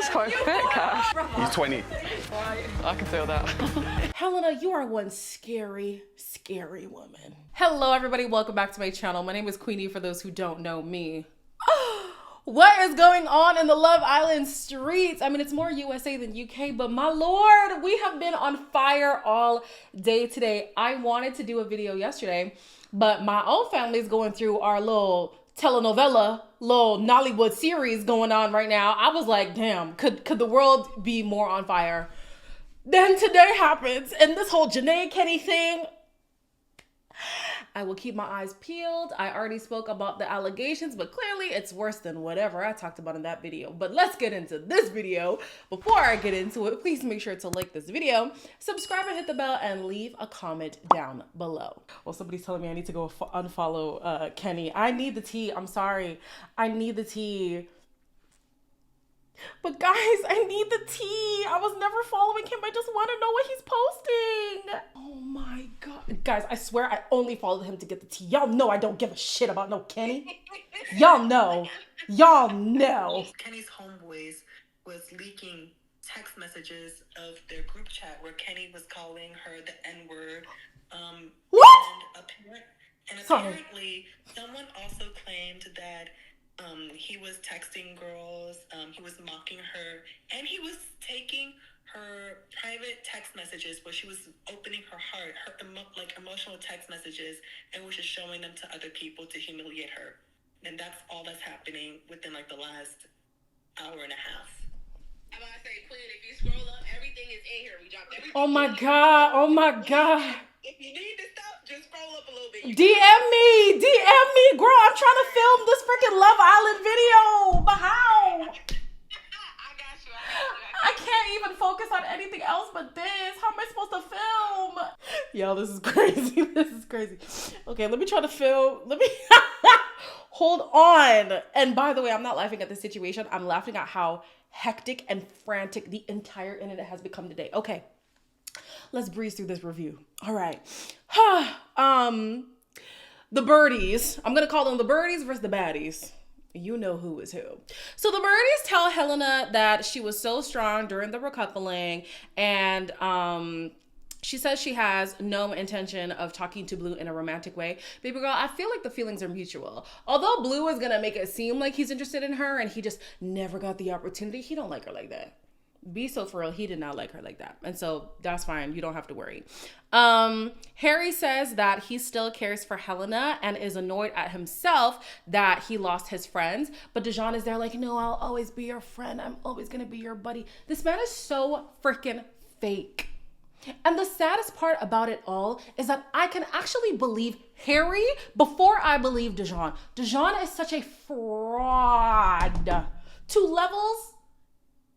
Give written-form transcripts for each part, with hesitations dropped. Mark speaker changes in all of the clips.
Speaker 1: looks quite fit, Cash.
Speaker 2: He's 20.
Speaker 1: I can feel that.
Speaker 3: Helena, you are one scary, scary woman. Hello, everybody. Welcome back to my channel. My name is Queenie, for those who don't know me. What is going on in the Love Island streets? I mean, it's more USA than UK, but my Lord, we have been on fire all day today. I wanted to do a video yesterday, but my own family is going through our little telenovela, little Nollywood series going on right now. I was like, damn, could the world be more on fire? Then today happens, and this whole Jana and Kenny thing, I will keep my eyes peeled. I already spoke about the allegations, but clearly it's worse than whatever I talked about in that video. But let's get into this video. Before I get into it, please make sure to like this video, subscribe and hit the bell, and leave a comment down below. Well, somebody's telling me I need to go unfollow Kenny. I need the tea. I'm sorry. I need the tea. But guys, I need the tea. I was never following him. I just want to know what he's posting. Oh my God. Guys, I swear I only followed him to get the tea. Y'all know I don't give a shit about no Kenny. Y'all know. Y'all know.
Speaker 4: Kenny's homeboys was leaking text messages of their group chat where Kenny was calling her the N-word.
Speaker 3: What?
Speaker 4: And apparently, someone also claimed that he was texting girls, he was mocking her, and he was taking her private text messages where she was opening her heart, her emotional text messages, and was just showing them to other people to humiliate her. And that's all that's happening within like the last hour and a half.
Speaker 5: I'm about to say, Queen, if you scroll up, everything is in here. We dropped everything.
Speaker 3: Oh my God. Oh my God.
Speaker 5: If you need this stuff, just scroll up a little bit.
Speaker 3: DM me, girl. I'm trying to film this freaking Love Island video, but how?
Speaker 5: I got you.
Speaker 3: I can't even focus on anything else but this. How am I supposed to film? Yo, this is crazy. This is crazy. Okay, let me try to film. Hold on. And by the way, I'm not laughing at the situation. I'm laughing at how hectic and frantic the entire internet has become today. Okay. Let's breeze through this review. All right. The birdies. I'm going to call them the birdies versus the baddies. You know who is who. So the birdies tell Helena that she was so strong during the recoupling, and she says she has no intention of talking to Blue in a romantic way. Baby girl, I feel like the feelings are mutual. Although Blue is going to make it seem like he's interested in her and he just never got the opportunity, he don't like her like that. Be so for real, he did not like her like that. And so that's fine. You don't have to worry. Harry says that he still cares for Helena and is annoyed at himself that he lost his friends. But Dejon is there like, no, I'll always be your friend. I'm always going to be your buddy. This man is so freaking fake. And the saddest part about it all is that I can actually believe Harry before I believe Dejon. Dejon is such a fraud. 2 levels.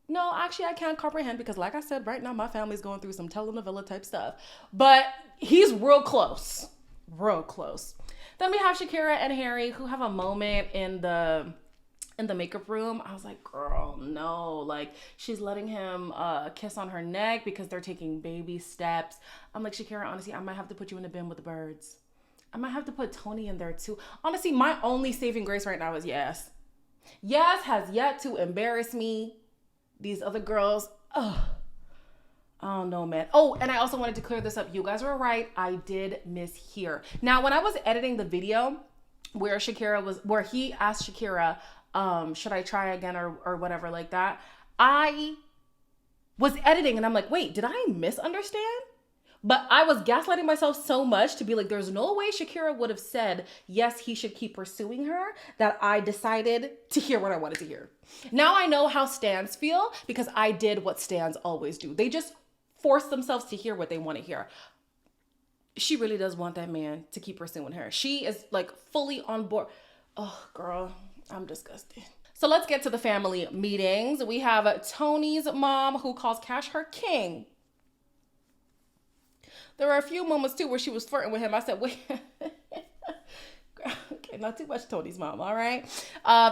Speaker 3: No, actually, I can't comprehend because like I said, right now, my family's going through some telenovela type stuff. But he's real close. Real close. Then we have Shakira and Harry who have a moment in the makeup room. I was like, girl, no. Like, she's letting him kiss on her neck because they're taking baby steps. I'm like, Shakira, honestly, I might have to put you in the bin with the birds. I might have to put Tony in there too. Honestly, my only saving grace right now is Yas. Yas has yet to embarrass me. These other girls, I don't know, man. Oh, and I also wanted to clear this up. You guys were right. I did mishear. Now, when I was editing the video where he asked Shakira, should I try again or whatever like that, I was editing and I'm like, wait, did I misunderstand? But I was gaslighting myself so much to be like, there's no way Shakira would have said, yes, he should keep pursuing her, that I decided to hear what I wanted to hear. Now I know how stans feel because I did what stans always do. They just force themselves to hear what they want to hear. She really does want that man to keep pursuing her. She is like fully on board. Oh, girl, I'm disgusted. So let's get to the family meetings. We have Tony's mom who calls Cash her king. There were a few moments too where she was flirting with him. I said, wait, okay, not too much Tony's mom, all right?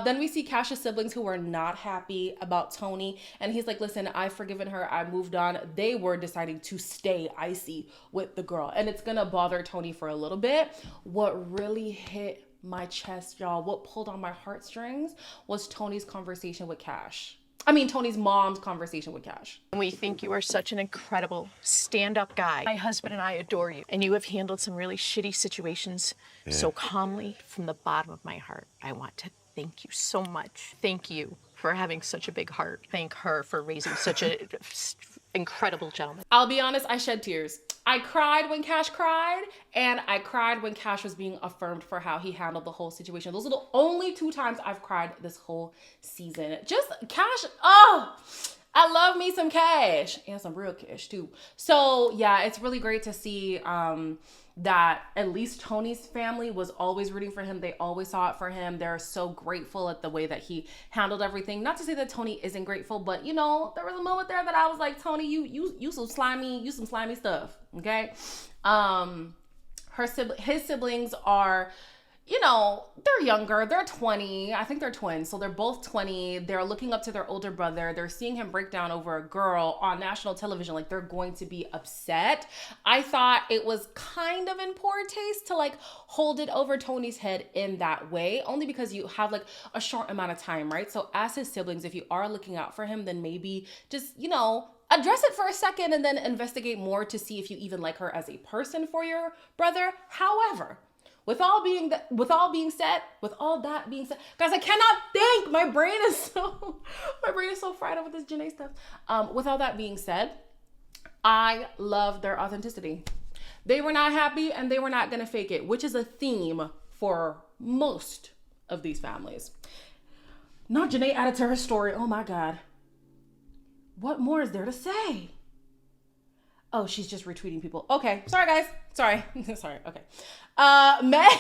Speaker 3: Then we see Cash's siblings who are not happy about Tony. And he's like, listen, I've forgiven her. I moved on. They were deciding to stay icy with the girl. And it's going to bother Tony for a little bit. What really hit my chest, y'all, what pulled on my heartstrings was Tony's conversation with Cash. Tony's mom's conversation with Cash.
Speaker 2: We think you are such an incredible stand-up guy. My husband and I adore you, and you have handled some really shitty situations so calmly. From the bottom of my heart, I want to thank you so much. Thank you for having such a big heart. Thank her for raising such an incredible gentleman.
Speaker 3: I'll be honest, I shed tears. I cried when Cash cried, and I cried when Cash was being affirmed for how he handled the whole situation. Those are the only 2 times I've cried this whole season. Just Cash, I love me some Cash, and some real Cash too. So yeah, it's really great to see that at least Tony's family was always rooting for him. They always saw it for him. They're so grateful at the way that he handled everything. Not to say that Tony isn't grateful, but there was a moment there that I was like, Tony, you some slimy stuff. Okay. His siblings are, they're younger. They're 20. I think they're twins. So they're both 20. They're looking up to their older brother. They're seeing him break down over a girl on national television. Like, they're going to be upset. I thought it was kind of in poor taste to hold it over Tony's head in that way, only because you have a short amount of time, right? So as his siblings, if you are looking out for him, then maybe just, address it for a second and then investigate more to see if you even like her as a person for your brother. However, with all that being said, guys, I cannot think. My brain is so fried up with this Janae stuff. With all that being said, I love their authenticity. They were not happy and they were not going to fake it, which is a theme for most of these families. Not Janae added to her story. Oh my God. What more is there to say? Oh, she's just retweeting people. Okay. Sorry, guys. Sorry. Sorry. Okay. Meg.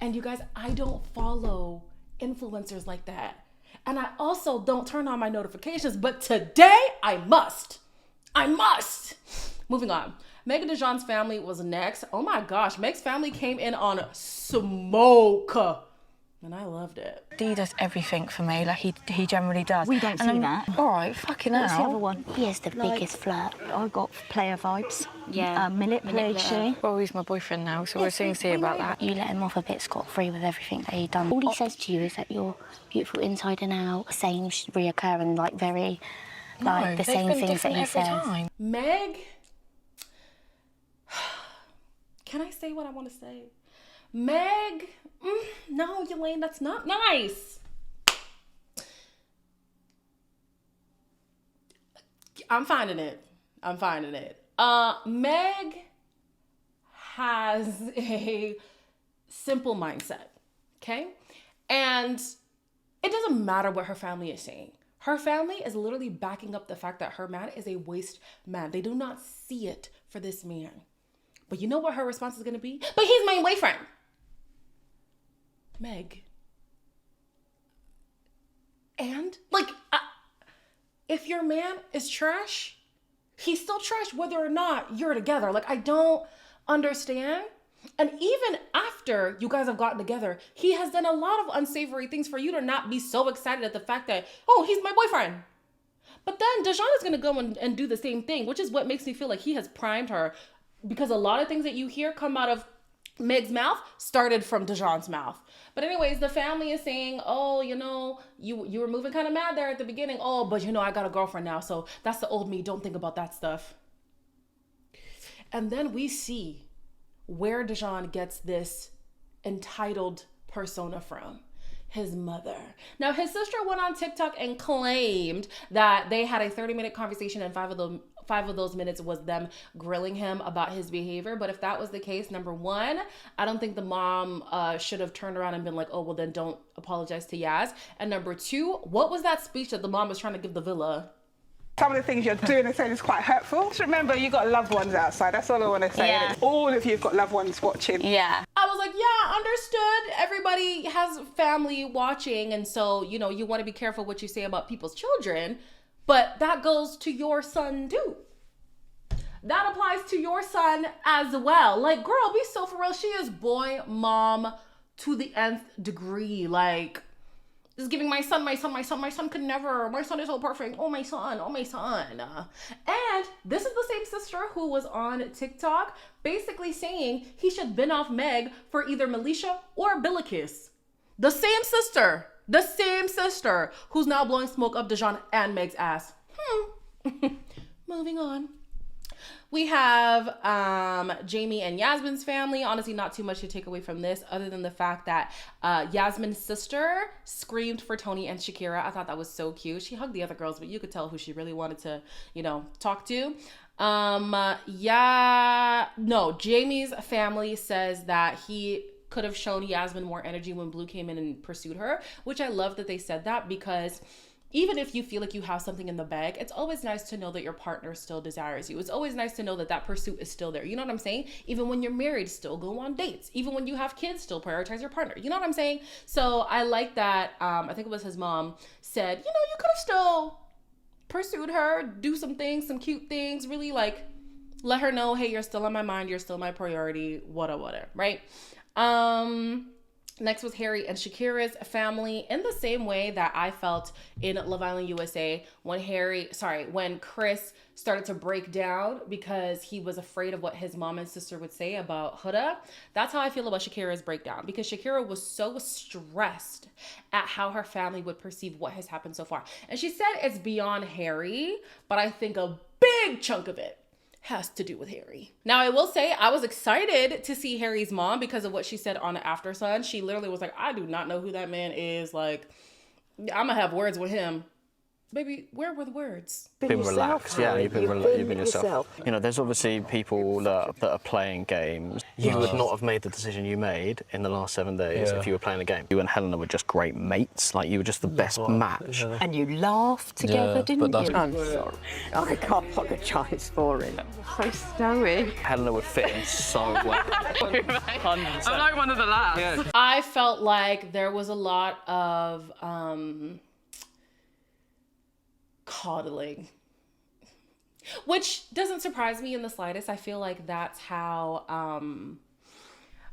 Speaker 3: And you guys, I don't follow influencers like that. And I also don't turn on my notifications, but today I must. Moving on. Meg and Dejon's family was next. Oh my gosh. Meg's family came in on smoke. And I loved it.
Speaker 6: He does everything for me, he generally does.
Speaker 7: We don't see that.
Speaker 6: All right, fucking hell.
Speaker 7: What's the other one? He is the biggest flirt.
Speaker 6: I got player vibes.
Speaker 7: Yeah.
Speaker 6: Manipulation.
Speaker 2: Well, he's my boyfriend now, so we'll soon see about that.
Speaker 7: You let him off a bit scot-free with everything that he done. All he says to you is that you're beautiful inside and out. Same reoccurring, very, the same things that he says.
Speaker 2: Time.
Speaker 3: Meg, can I say what I want to say? Meg, no, Elaine, that's not nice. I'm finding it. Meg has a simple mindset, okay? And it doesn't matter what her family is saying. Her family is literally backing up the fact that her man is a waste man. They do not see it for this man. But you know what her response is going to be? But he's my boyfriend. Meg. And if your man is trash, he's still trash whether or not you're together. I don't understand. And even after you guys have gotten together, he has done a lot of unsavory things for you to not be so excited at the fact that, oh, he's my boyfriend. But then Dejon is going to go and do the same thing, which is what makes me feel like he has primed her, because a lot of things that you hear come out of Meg's mouth started from Dejon's mouth. But anyways, the family is saying, oh, you were moving kind of mad there at the beginning. Oh, but I got a girlfriend now, so that's the old me. Don't think about that stuff. And then we see where Dejon gets this entitled persona from. His mother. Now, his sister went on TikTok and claimed that they had a 30-minute conversation, and five of those minutes was them grilling him about his behavior. But if that was the case, number one, I don't think the mom should have turned around and been like, oh, well, then don't apologize to Yaz. And number two, what was that speech that the mom was trying to give the villa?
Speaker 8: Some of the things you're doing and saying is quite hurtful. Just remember, you've got loved ones outside. That's all I want to say.
Speaker 7: Yeah.
Speaker 8: All of you have got loved ones watching.
Speaker 7: Yeah.
Speaker 3: I was like, yeah, understood. Everybody has family watching. And so, you want to be careful what you say about people's children. But that goes to your son, too. That applies to your son as well. Girl, be so for real. She is boy mom to the nth degree. This is giving my son could never. My son is so perfect. Oh, my son. And this is the same sister who was on TikTok basically saying he should bin off Meg for either Melisha or Billikis. The same sister The same sister who's now blowing smoke up Dejon and Meg's ass. Moving on. We have Jamie and Yasmin's family. Honestly, not too much to take away from this other than the fact that Yasmin's sister screamed for Tony and Shakira. I thought that was so cute. She hugged the other girls, but you could tell who she really wanted to, talk to. Jamie's family says that he could have shown Yasmin more energy when Blue came in and pursued her, which I love that they said that, because even if you feel like you have something in the bag, it's always nice to know that your partner still desires you. It's always nice to know that that pursuit is still there. You know what I'm saying? Even when you're married, still go on dates. Even when you have kids, still prioritize your partner. You know what I'm saying? So I like that. I think it was his mom said, you could have still pursued her, do some things, some cute things, really like let her know, hey, you're still on my mind. You're still my priority, whatever, right? Next was Harry and Shakira's family, in the same way that I felt in Love Island USA when Chris started to break down because he was afraid of what his mom and sister would say about Huda. That's how I feel about Shakira's breakdown, because Shakira was so stressed at how her family would perceive what has happened so far. And she said it's beyond Harry, but I think a big chunk of it has to do with Harry. Now, I will say I was excited to see Harry's mom because of what she said on After Sun. She literally was like, I do not know who that man is. Like, I'm gonna have words with him. Baby, where were the words?
Speaker 9: Be relaxed, yeah, you've been yourself. There's obviously people that are playing games. You would not have made the decision you made in the last 7 days if you were playing a game. You and Helena were just great mates, like you were just the best match.
Speaker 6: And you laughed together, didn't you?
Speaker 1: I'm sorry. I can't apologise for it. So snowy.
Speaker 9: Helena would fit in so well. 100%.
Speaker 1: I'm like one of the lads.
Speaker 9: Yeah.
Speaker 3: I felt like there was a lot of coddling, which doesn't surprise me in the slightest. I feel like that's how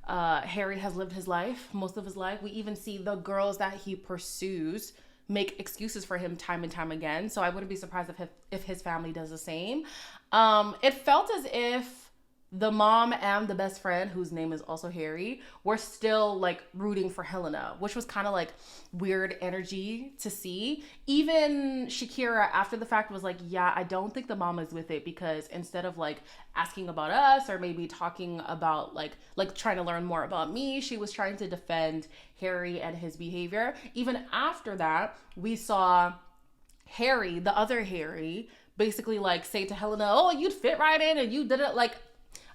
Speaker 3: Harry has lived his life, most of his life. We even see the girls that he pursues make excuses for him time and time again. So I wouldn't be surprised if his family does the same. It felt as if the mom and the best friend, whose name is also Harry, were still like rooting for Helena, which was kind of like weird energy to see. Even Shakira after the fact was like, yeah, I don't think the mom is with it, because instead of like asking about us or maybe talking about like trying to learn more about me, she was trying to defend Harry and his behavior. Even after that, we saw Harry, the other Harry, basically like say to Helena, oh, you'd fit right in and you did it. Like,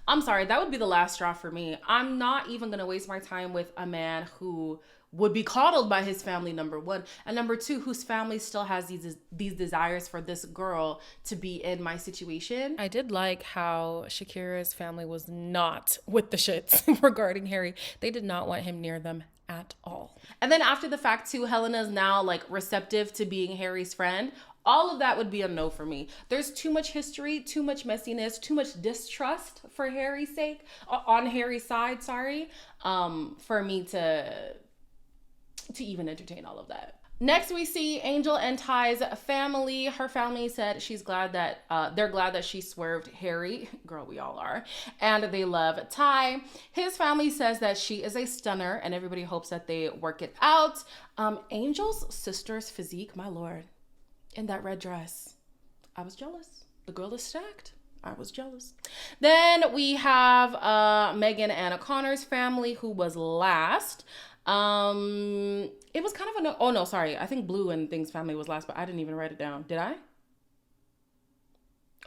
Speaker 3: I'm sorry, that would be the last straw for me. I'm not even going to waste my time with a man who would be coddled by his family, number one. And number two, whose family still has these desires for this girl to be in my situation. I did like how Shakira's family was not with the shits regarding Harry. They did not want him near them at all. And then after the fact too, Helena's now like receptive to being Harry's friend. All of that would be a no for me. There's too much history, too much messiness, too much distrust for Harry's sake, on Harry's side, for me to even entertain all of that. Next, we see Angel and Ty's family. Her family said she's glad that, they're glad that she swerved Harry. Girl, we all are. And they love Ty. His family says that she is a stunner and everybody hopes that they work it out. Angel's sister's physique, my lord. In that red dress, I was jealous. The girl is stacked. I was jealous. Then we have Megan and O'Connor's family, who was last. It was kind of I think Blue and Thing's family was last, but I didn't even write it down. Did I?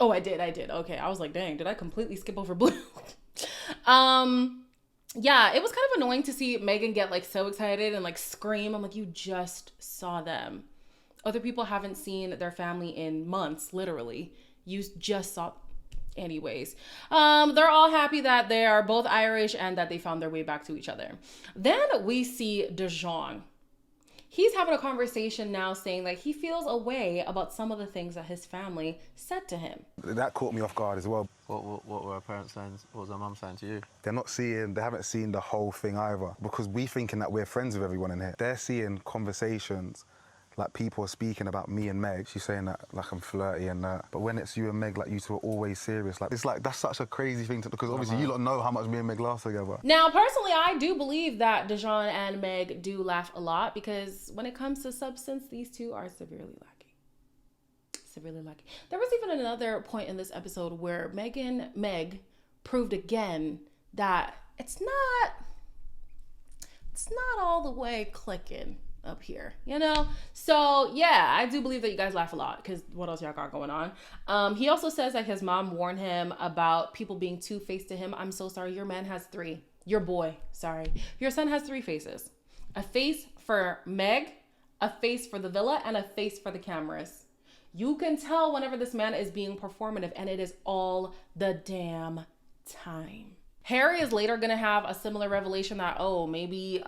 Speaker 3: Oh, I did. Okay, I was like, dang, did I completely skip over Blue? Yeah, it was kind of annoying to see Megan get like so excited and like scream. I'm like, you just saw them. Other people haven't seen their family in months, literally. You just saw. Anyways, they're all happy that they are both Irish and that they found their way back to each other. Then we see Dejon. He's having a conversation now saying that he feels a way about some of the things that his family said to him.
Speaker 10: That caught me off guard as well.
Speaker 11: What were our parents saying? What was our mum saying to you?
Speaker 10: They haven't seen the whole thing either, because we thinking that we're friends with everyone in here. They're seeing conversations like people are speaking about me and Meg. She's saying that like I'm flirty and that. But when it's you and Meg, like you two are always serious. Like it's like that's such a crazy thing to, because obviously you lot know how much me and Meg laugh together.
Speaker 3: Now, personally, I do believe that Dejon and Meg do laugh a lot because when it comes to substance, these two are severely lacking. Severely lacking. There was even another point in this episode where Meg proved again that it's not all the way clicking up here, you know? So yeah, I do believe that you guys laugh a lot because what else y'all got going on? He also says that his mom warned him about people being two-faced to him. I'm so sorry, your man has three. Your boy, sorry. Your son has three faces. A face for Meg, a face for the villa, and a face for the cameras. You can tell whenever this man is being performative, and it is all the damn time. Harry is later going to have a similar revelation that, oh, maybe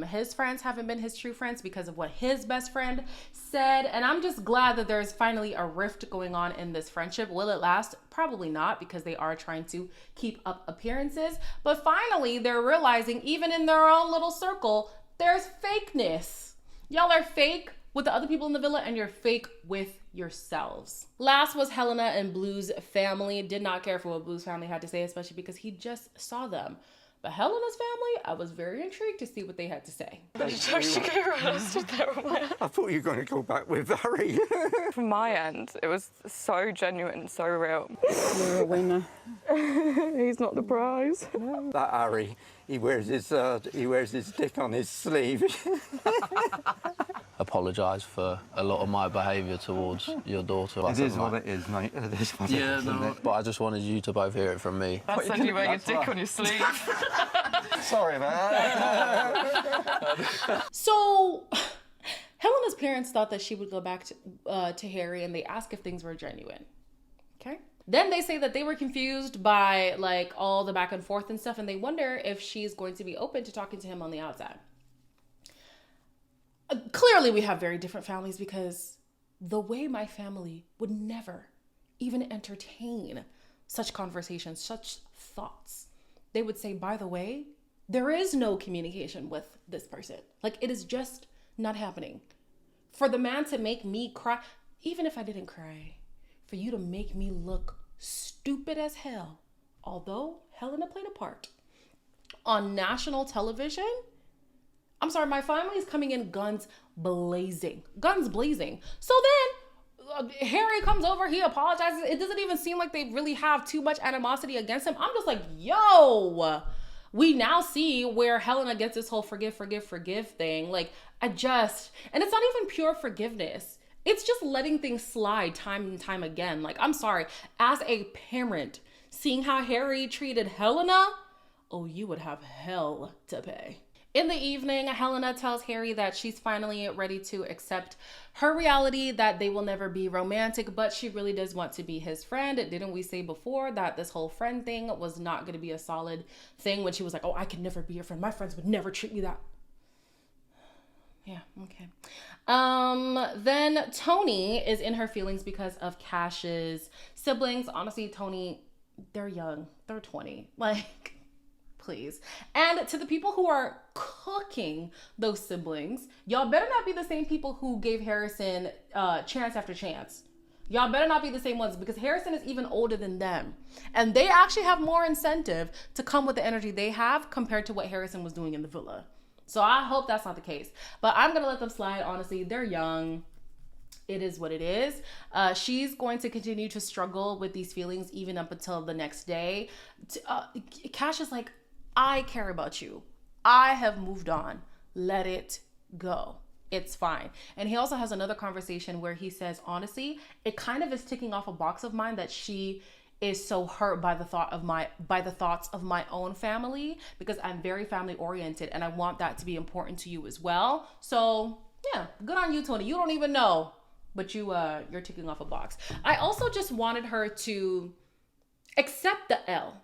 Speaker 3: his friends haven't been his true friends because of what his best friend said. And I'm just glad that there's finally a rift going on in this friendship. Will it last? Probably not, because they are trying to keep up appearances. But finally, they're realizing even in their own little circle, there's fakeness. Y'all are fake with the other people in the villa, and you're fake with yourselves. Last was Helena and Blue's family. Did not care for what Blue's family had to say, especially because he just saw them. But Helena's family, I was very intrigued to see what they had to say.
Speaker 1: I
Speaker 12: thought you were going to go back with Harry.
Speaker 1: From my end, it was so genuine, so real.
Speaker 8: You're a winner.
Speaker 1: He's not the prize.
Speaker 12: That Harry, he wears his dick on his sleeve.
Speaker 11: Apologise for a lot of my behaviour towards your daughter.
Speaker 12: It is what it is, mate. It is what it is, isn't it?
Speaker 11: But I just wanted you to both hear it from me.
Speaker 1: I said you wear your dick on your sleeve.
Speaker 12: Sorry, man.
Speaker 3: So Helena's parents thought that she would go back to Harry, and they asked if things were genuine. Okay. Then they say that they were confused by like all the back and forth and stuff, and they wonder if she's going to be open to talking to him on the outside. Clearly we have very different families, because the way my family would never even entertain such conversations, such thoughts. They would say, by the way, there is no communication with this person. Like, it is just not happening. For the man to make me cry, even if I didn't cry, for you to make me look stupid as hell, although Helena played a part on national television. I'm sorry, my family is coming in guns blazing. Guns blazing. So then Harry comes over, he apologizes. It doesn't even seem like they really have too much animosity against him. I'm just like, yo, we now see where Helena gets this whole forgive thing. Like, and it's not even pure forgiveness. It's just letting things slide time and time again. Like, I'm sorry, as a parent, seeing how Harry treated Helena, oh, you would have hell to pay. In the evening, Helena tells Harry that she's finally ready to accept her reality, that they will never be romantic, but she really does want to be his friend. Didn't we say before that this whole friend thing was not going to be a solid thing when she was like, oh, I could never be your friend. My friends would never treat me that. Yeah, okay. Then Tony is in her feelings because of Cash's siblings. Honestly, Tony, they're young. They're 20. Like, please. And to the people who are cooking those siblings, y'all better not be the same people who gave Harrison chance after chance. Y'all better not be the same ones, because Harrison is even older than them. And they actually have more incentive to come with the energy they have compared to what Harrison was doing in the villa. So I hope that's not the case. But I'm going to let them slide. Honestly, they're young. It is what it is. She's going to continue to struggle with these feelings even up until the next day. Cash is like, I care about you. I have moved on. Let it go. It's fine. And he also has another conversation where he says, honestly, it kind of is ticking off a box of mine that she is so hurt by the thoughts of my own family, because I'm very family oriented and I want that to be important to you as well. So yeah, good on you, Tony. You don't even know, but you're ticking off a box. I also just wanted her to accept the L.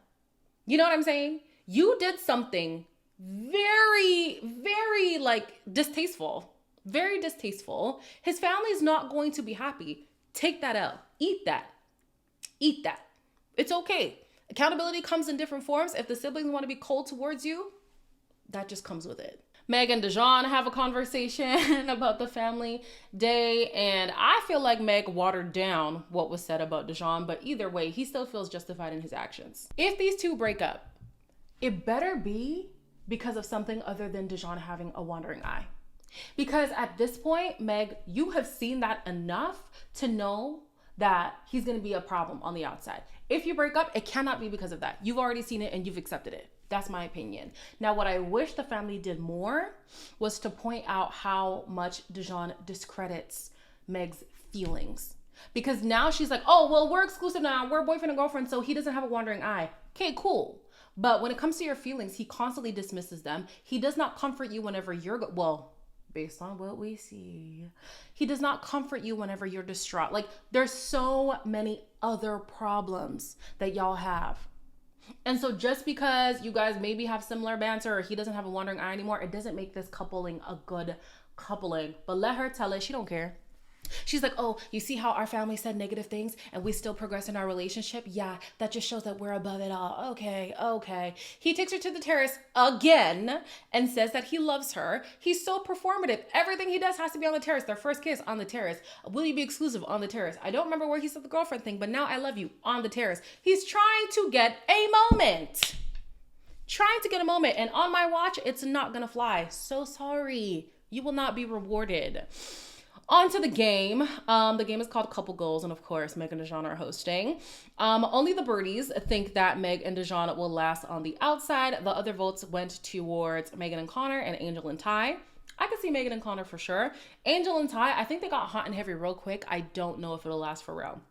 Speaker 3: You know what I'm saying? You did something very, very like distasteful, very distasteful. His family is not going to be happy. Take that L. Eat that. Eat that. It's okay. Accountability comes in different forms. If the siblings want to be cold towards you, that just comes with it. Meg and Dejon have a conversation about the family day, and I feel like Meg watered down what was said about Dejon, but either way, he still feels justified in his actions. If these two break up, it better be because of something other than Dejon having a wandering eye. Because at this point, Meg, you have seen that enough to know that he's gonna be a problem on the outside. If you break up, it cannot be because of that. You've already seen it and you've accepted it. That's my opinion. Now, what I wish the family did more was to point out how much Dejon discredits Meg's feelings. Because now she's like, oh, well, we're exclusive now. We're boyfriend and girlfriend, so he doesn't have a wandering eye. Okay, cool. But when it comes to your feelings, he constantly dismisses them. He does not comfort you whenever you're, well, based on what we see, he does not comfort you whenever you're distraught. Like, there's so many other problems that y'all have. And so just because you guys maybe have similar banter or he doesn't have a wandering eye anymore, it doesn't make this coupling a good coupling. But let her tell it. She don't care. She's like, oh, you see how our family said negative things and we still progress in our relationship? Yeah, that just shows that we're above it all. Okay. He takes her to the terrace again and says that he loves her. He's so performative. Everything he does has to be on the terrace. Their first kiss on the terrace. Will you be exclusive on the terrace? I don't remember where he said the girlfriend thing, but now I love you on the terrace. He's trying to get a moment. And on my watch, it's not gonna fly. So sorry. You will not be rewarded. On to the game. The game is called Couple Goals, and of course, Meg and Dejon are hosting. Only the birdies think that Meg and Dejon will last on the outside. The other votes went towards Megan and Connor and Angel and Ty. I could see Megan and Connor for sure. Angel and Ty, I think they got hot and heavy real quick. I don't know if it'll last for real.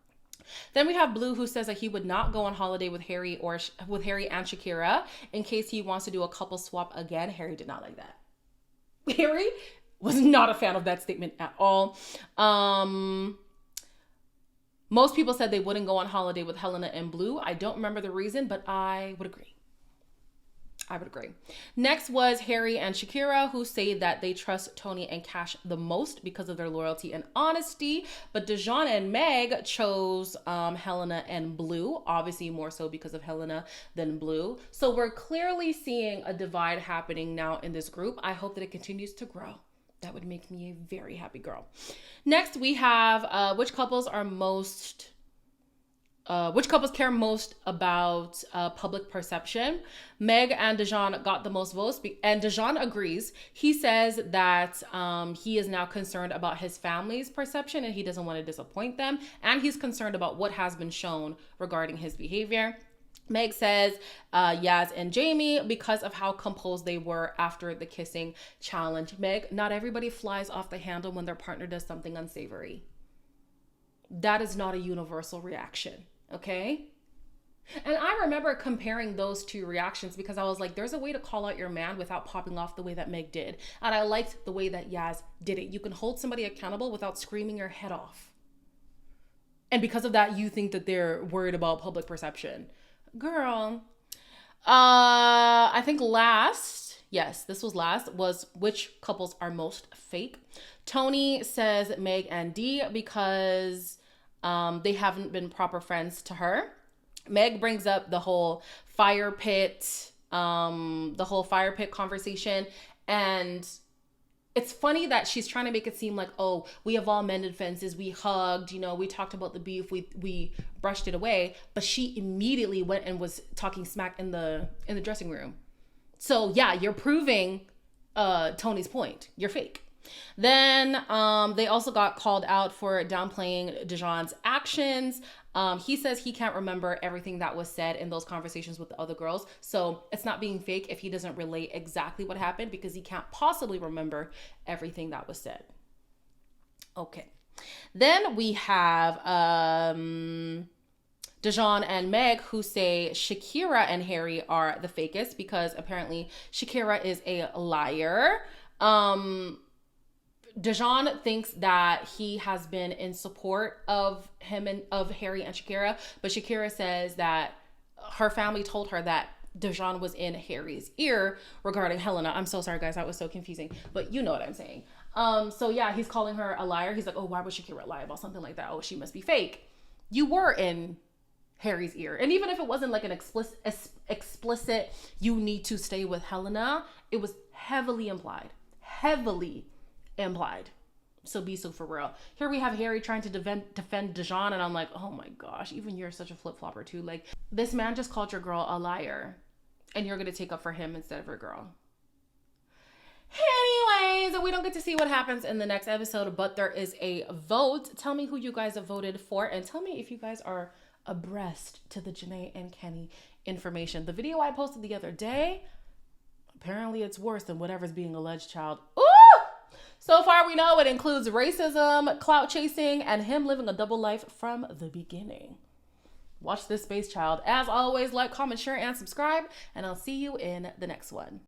Speaker 3: Then we have Blue, who says that he would not go on holiday with Harry and Shakira in case he wants to do a couple swap again. Harry did not like that. Harry was not a fan of that statement at all. Most people said they wouldn't go on holiday with Helena and Blue. I don't remember the reason, but I would agree. Next was Harry and Shakira, who say that they trust Tony and Cash the most because of their loyalty and honesty. But Dejon and Meg chose Helena and Blue, obviously more so because of Helena than Blue. So we're clearly seeing a divide happening now in this group. I hope that it continues to grow. That would make me a very happy girl. Next, we have which couples care most about public perception. Meg and Dejon got the most votes, and Dejon agrees. He says that he is now concerned about his family's perception and he doesn't want to disappoint them. And he's concerned about what has been shown regarding his behavior. Meg says Yas and Jamie because of how composed they were after the kissing challenge. Meg, not everybody flies off the handle when their partner does something unsavory. That is not a universal reaction, okay? And I remember comparing those two reactions because I was like, there's a way to call out your man without popping off the way that Meg did. And I liked the way that Yas did it. You can hold somebody accountable without screaming your head off. And because of that, you think that they're worried about public perception. Girl, I think this was last, was which couples are most fake. Tony says Meg and Dee because they haven't been proper friends to her. Meg brings up the whole fire pit conversation, and it's funny that she's trying to make it seem like, oh, we have all mended fences, we hugged, we talked about the beef, we brushed it away, but she immediately went and was talking smack in the dressing room. So yeah, you're proving Tony's point. You're fake. Then they also got called out for downplaying Dejon's actions. He says he can't remember everything that was said in those conversations with the other girls. So it's not being fake if he doesn't relate exactly what happened because he can't possibly remember everything that was said. Okay. Then we have Dejon and Meg, who say Shakira and Harry are the fakest because apparently Shakira is a liar. Dejon thinks that he has been in support of him and of Harry and Shakira, but Shakira says that her family told her that Dejon was in Harry's ear regarding Helena. I'm so sorry, guys. That was so confusing, but you know what I'm saying. So yeah, he's calling her a liar. He's like, oh, why would Shakira lie about something like that? Oh, she must be fake. You were in Harry's ear. And even if it wasn't like an explicit you need to stay with Helena, it was heavily implied. So be so for real. Here we have Harry trying to defend Dejon, and I'm like, oh my gosh, even you're such a flip-flopper too. Like, this man just called your girl a liar, and you're gonna take up for him instead of her girl. Anyways, we don't get to see what happens in the next episode, but there is a vote. Tell me who you guys have voted for, and tell me if you guys are abreast to the Jana and Kenny information. The video I posted the other day, apparently it's worse than whatever's being alleged, child. Ooh! So far we know it includes racism, clout chasing, and him living a double life from the beginning. Watch this space, child. As always, like, comment, share, and subscribe, and I'll see you in the next one.